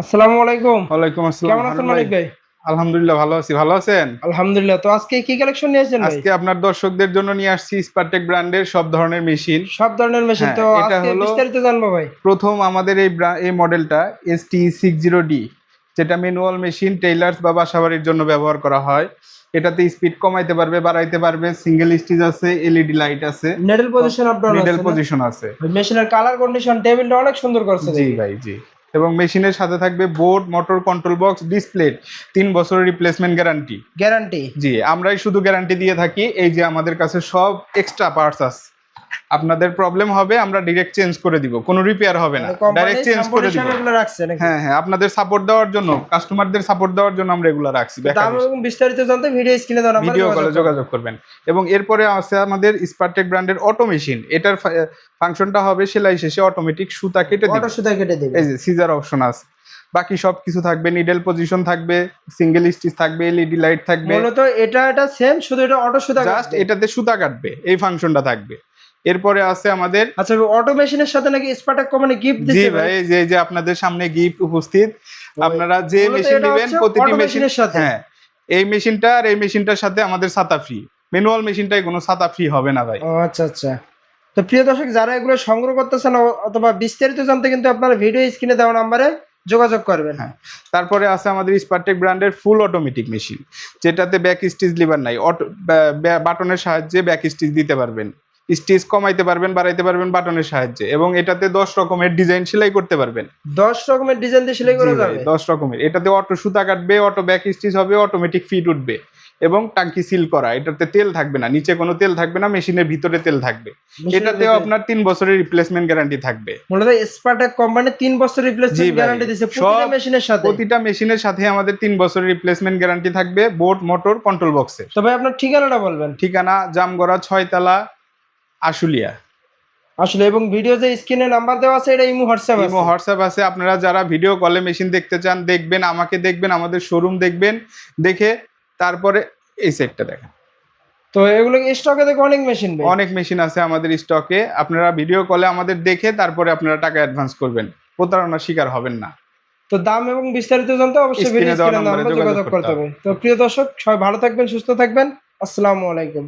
আসসালামু আলাইকুম। ওয়ালাইকুম আসসালাম। কেমন আছেন মানিক ভাই? আলহামদুলিল্লাহ ভালো আছি। ভালো আছেন? আলহামদুলিল্লাহ। তো আজকে কি কালেকশন নিয়ে আসছেন ভাই? আজকে আপনার দর্শকদের জন্য নিয়ে আসছি স্পারটেক ব্র্যান্ডের সব ধরনের মেশিন। সব ধরনের মেশিন হ্যাঁ, তো এটা আজকে হলো বিস্তারিত জানবো ভাই। প্রথম আমাদের এই মডেলটা ST60D, যেটা ম্যানুয়াল মেশিন টেইলার্স বা বাসাবাড়ির জন্য ব্যবহার করা হয়। এটাতে স্পিড কমাইতে পারবে, বাড়াইতে পারবে, সিঙ্গেল স্টিচ আছে, LED লাইট আছে, needle position up down needle আছে না? পজিশন আছে। মেশিনের কালার কন্ডিশন টেবিলটা অনেক সুন্দর করছে জি দেখি। ভাই, জি। এবং মেশিনের সাথে থাকবে board, motor, control box, display, 3 বছরের রিপ্লেসমেন্ট গ্যারান্টি। গ্যারান্টি। জি, আমরাই শুধু গ্যারান্টি দিয়ে থাকি। এই যে আমাদের কাছে সব এক্সট্রা পার্টস আছে। আপনাদের প্রবলেম হবে আমরা ডাইরেক্ট চেঞ্জ করে দিব, কোনো রিপেয়ার হবে না, মানে কোম্পানি ডাইরেক্ট চেঞ্জ সাপোর্ট করে দিব। হিসেবে এগুলো রাখছে নাকি? হ্যাঁ হ্যাঁ, আপনাদের সাপোর্ট দেওয়ার জন্য, কাস্টমারদের সাপোর্ট দেওয়ার জন্য আমরা এগুলো রাখছি। দাম এবং বিস্তারিত জানতে ভিডিও স্ক্রিনে দেওয়া নাম্বারে ভিডিও কলে যোগাযোগ করবেন। এবং এরপরে আছে আমাদের স্পারটেক ব্র্যান্ডের অটো মেশিন। এটার ফাংশনটা হবে সেলাই শেষে অটোমেটিক সুতা কেটে দিবে। অটো সুতা কেটে দিবে। এই যে সিজার অপশন আছে। বাকি সব কিছু থাকবে, নিডল পজিশন থাকবে, সিঙ্গেল স্টিচ থাকবে, LED লাইট থাকবে। মূলত এটা সেম, শুধু এটা অটো সুতা জাস্ট কাটবে। এটাতে সুতা কাটবে, এই ফাংশনটা থাকবে। এরপরে আছে আমাদের, আচ্ছা, অটো মেশিনের সাথে নাকি স্পার্টেক কোম্পানি গিফট জি দিচ্ছে ভাই, যে আপনাদের সামনে গিফট উপস্থিত। আপনারা যে মূলত মেশিন এটা নেবেন হচ্ছে প্রতিটি অটো মেশিন, মেশিনের সাথে। হ্যাঁ, এই মেশিনটা আর এই মেশিনটার সাথে আমাদের ছাতা ফ্রি। ম্যানুয়াল মেশিনটাই কোনো ছাতা ফ্রি হবে না ভাই। ও আচ্ছা আচ্ছা। তো প্রিয় দর্শক, যারা এগুলো সংগ্রহ করতেছেন অথবা বিস্তারিত জানতে কিন্তু আপনারা ভিডিও স্ক্রিনে দেওয়া নাম্বারে যোগাযোগ করবেন। হ্যাঁ, তারপরে আছে আমাদের স্পারটেক ব্র্যান্ডের ফুল অটোমেটিক মেশিন, যেটাতে ব্যাক স্টিচ লিভার নাই। অটো বাটনের সাহায্যে ব্যাক স্টিচ দিতে পারবেন, স্টিচ কমাইতে পারবেন, বাড়াইতে পারবেন বাটনের সাহায্যে। এবং এটাতে 10 রকমের ডিজাইন সেলাই করতে পারবেন। 10 রকমের ডিজাইন দিয়ে সেলাই জি করা ভাই, যাবে? 10 রকমের। এটাতে অটো সুতা কাটবে, অটো ব্যাক স্টিচ হবে, অটোমেটিক ফিট উঠবে এবং টাঙ্কি সিল করা। এটাতে তেল থাকবে না, নিচে কোনো তেল থাকবে না, মেশিনের ভিতরে তেল থাকবে। এটাতেও আপনার 3 বছরের রিপ্লেসমেন্ট গ্যারান্টি থাকবে। মূলত স্পার্টেক কোম্পানি 3 বছর জি রিপ্লেসমেন্ট ভাই, গ্যারান্টি দিচ্ছে প্রতিটা মেশিনের সাথে। প্রতিটা মেশিনের সাথে আমাদের 3 বছরের রিপ্লেসমেন্ট গ্যারান্টি থাকবে, বোর্ড, মোটর, কন্ট্রোল বক্সের। তবে আপনার ঠিকানাটা বলবেন। ঠিকানা জামগড়া 6 তালা, আশুলিয়া। আসলে, এবং ভিডিও যে স্ক্রিনে নাম্বার দেওয়া আছে এটা ইমো হোয়াটসঅ্যাপ আছে। ইমো হোয়াটসঅ্যাপ আছে। আপনারা যারা ভিডিও কলে মেশিন দেখতে চান দেখবেন, আমাকে দেখবেন, আমাদের শোরুম দেখবেন, দেখে তারপরে এই সেটটা দেখেন। তো এগুলো স্টকে দেখো অনেক মেশিন ভাই। অনেক মেশিন আছে আমাদের স্টকে। আপনারা ভিডিও কলে আমাদের দেখে তারপরে আপনারা টাকা অ্যাডভান্স করবেন, প্রতারণার শিকার হবেন না। তো দাম এবং বিস্তারিত জানতে অবশ্যই ভিডিও স্ক্রিনে দেওয়া স্ক্রিনে নম্বরে নাম্বারে যোগাযোগ করতে হবে। তো প্রিয় দর্শক, সবাই ভালো থাকবেন, সুস্থ থাকবেন। আসসালামু আলাইকুম।